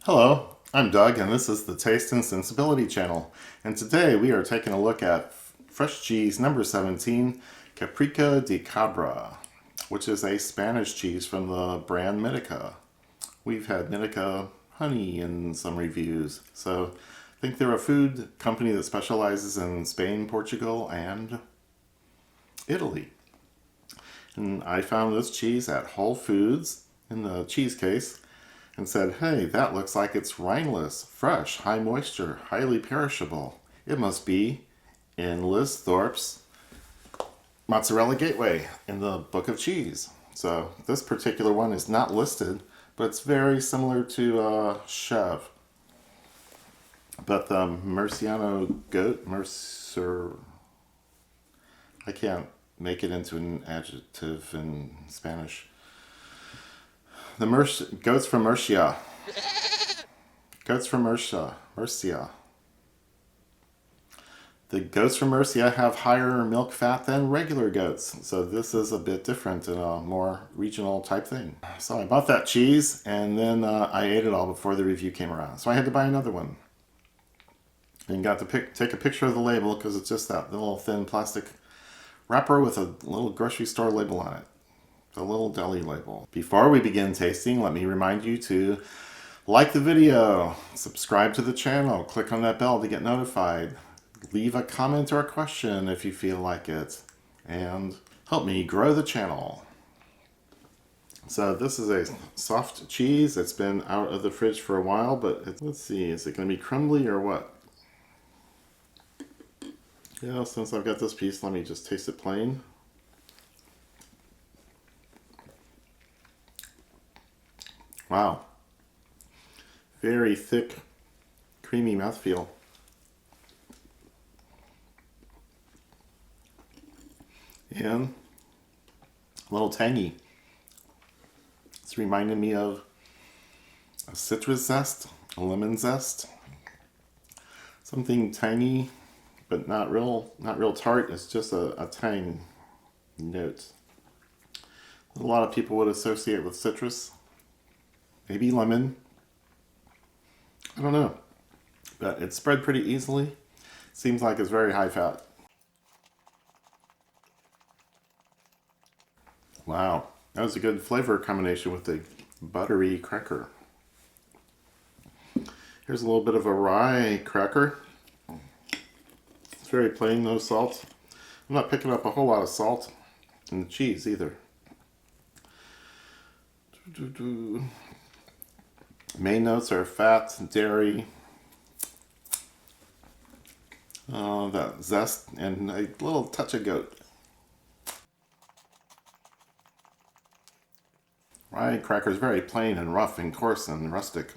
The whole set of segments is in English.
Hello, I'm Doug and this is the Taste and Sensibility channel. And today we are taking a look at fresh cheese number 17, Capricho de Cabra, which is a Spanish cheese from the brand Mitica. We've had Mitica honey in some reviews, so I think they're a food company that specializes in Spain, Portugal, and Italy. And I found this cheese at Whole Foods in the cheese case and said, hey, that looks like it's rineless, fresh, high moisture, highly perishable. It must be in Liz Thorpe's Mozzarella Gateway in the Book of Cheese. So this particular one is not listed, but it's very similar to Chev. But the Murciana goat, I can't make it into an adjective in Spanish. The goats from Murcia. Goats from Murcia. The goats from Murcia have higher milk fat than regular goats, so this is a bit different and a more regional type thing. So I bought that cheese, and then I ate it all before the review came around. So I had to buy another one. And got to take a picture of the label because it's just that little thin plastic wrapper with a little grocery store label on it. The little deli label. Before we begin tasting, let me remind you to like the video, subscribe to the channel, click on that bell to get notified, leave a comment or a question if you feel like it, and help me grow the channel. So this is a soft cheese. It's been out of the fridge for a while, but let's see, is it going to be crumbly or what? Yeah, since I've got this piece, let me just taste it plain. Wow. Very thick, creamy mouthfeel. And a little tangy. It's reminding me of a citrus zest, a lemon zest. Something tangy, but not real tart. It's just a tang note. A lot of people would associate with citrus. Maybe lemon. I don't know. But it's spread pretty easily. Seems like it's very high fat. Wow. That was a good flavor combination with the buttery cracker. Here's a little bit of a rye cracker. It's very plain, no salt. I'm not picking up a whole lot of salt in the cheese either. Main notes are fat, dairy, that zest, and a little touch of goat. Rye cracker is very plain and rough and coarse and rustic.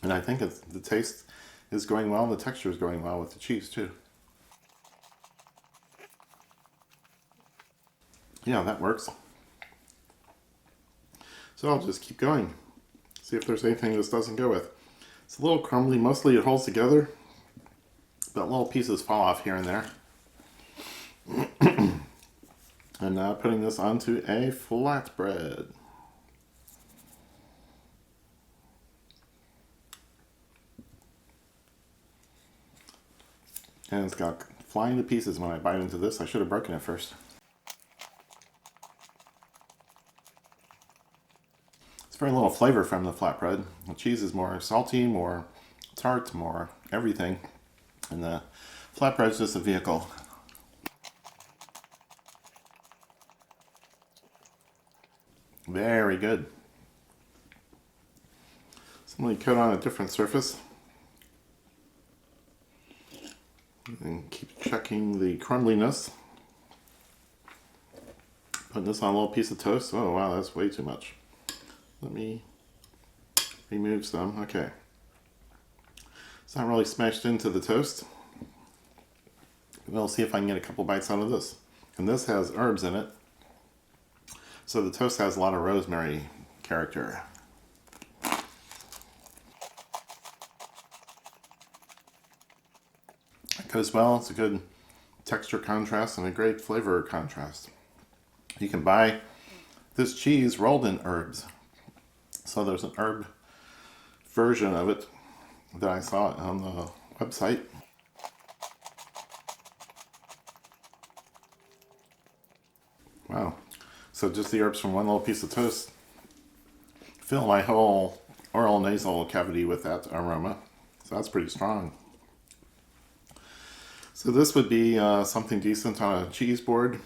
And I think the taste is going well, and the texture is going well with the cheese too. Yeah, that works. So I'll just keep going. See if there's anything this doesn't go with. It's a little crumbly. Mostly it holds together, but little pieces fall off here and there. And now putting this onto a flatbread. And it's got flying to pieces when I bite into this. I should have broken it first. Very little flavor from the flatbread. The cheese is more salty, more tart, more everything. And the flatbread is just a vehicle. Very good. Somebody cut on a different surface. And keep checking the crumbliness. Putting this on a little piece of toast. Oh wow, that's way too much. Let me remove some. Okay. It's not really smashed into the toast. We'll see if I can get a couple bites out of this. And this has herbs in it. So the toast has a lot of rosemary character. It goes well. It's a good texture contrast and a great flavor contrast. You can buy this cheese rolled in herbs. So there's an herb version of it that I saw on the website. Wow. So just the herbs from one little piece of toast fill my whole oral nasal cavity with that aroma. So that's pretty strong. So this would be something decent on a cheese board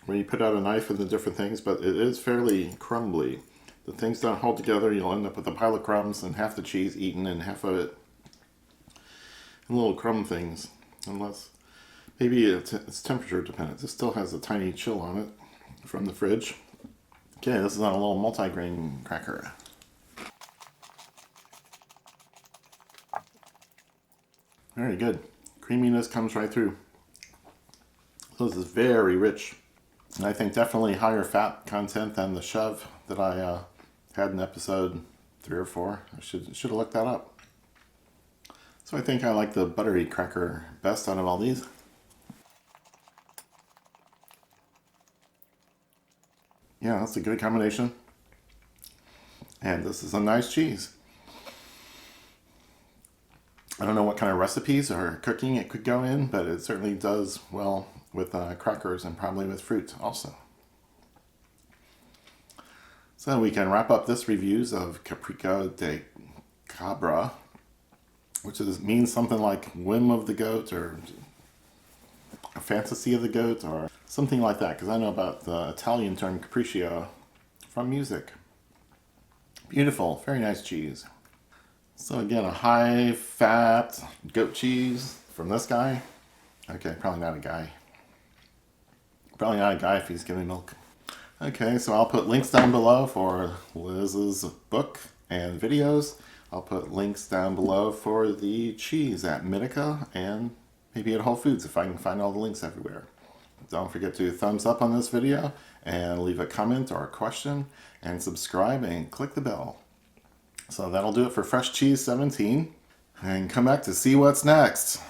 where you put out a knife and the different things, but it is fairly crumbly. The things don't hold together, you'll end up with a pile of crumbs and half the cheese eaten and half of it in little crumb things. Unless, maybe it's temperature dependent. This still has a tiny chill on it from the fridge. Okay, this is on a little multi-grain cracker. Very good. Creaminess comes right through. So this is very rich. And I think definitely higher fat content than the shove that I had in episode 3 or 4. I should have looked that up. So I think I like the buttery cracker best out of all these. Yeah, that's a good combination. And this is a nice cheese. I don't know what kind of recipes or cooking it could go in, but it certainly does well with crackers and probably with fruit also. So we can wrap up this reviews of Capricho de Cabra, which means something like whim of the goat or a fantasy of the goat or something like that, because I know about the Italian term capriccio from music. Beautiful, very nice cheese. So again, a high fat goat cheese from this guy. Okay, probably not a guy. Probably not a guy if he's giving milk. Okay, so I'll put links down below for Liz's book and videos. I'll put links down below for the cheese at Mitica and maybe at Whole Foods if I can find all the links everywhere. Don't forget to thumbs up on this video and leave a comment or a question and subscribe and click the bell. So that'll do it for Fresh Cheese 17. And come back to see what's next.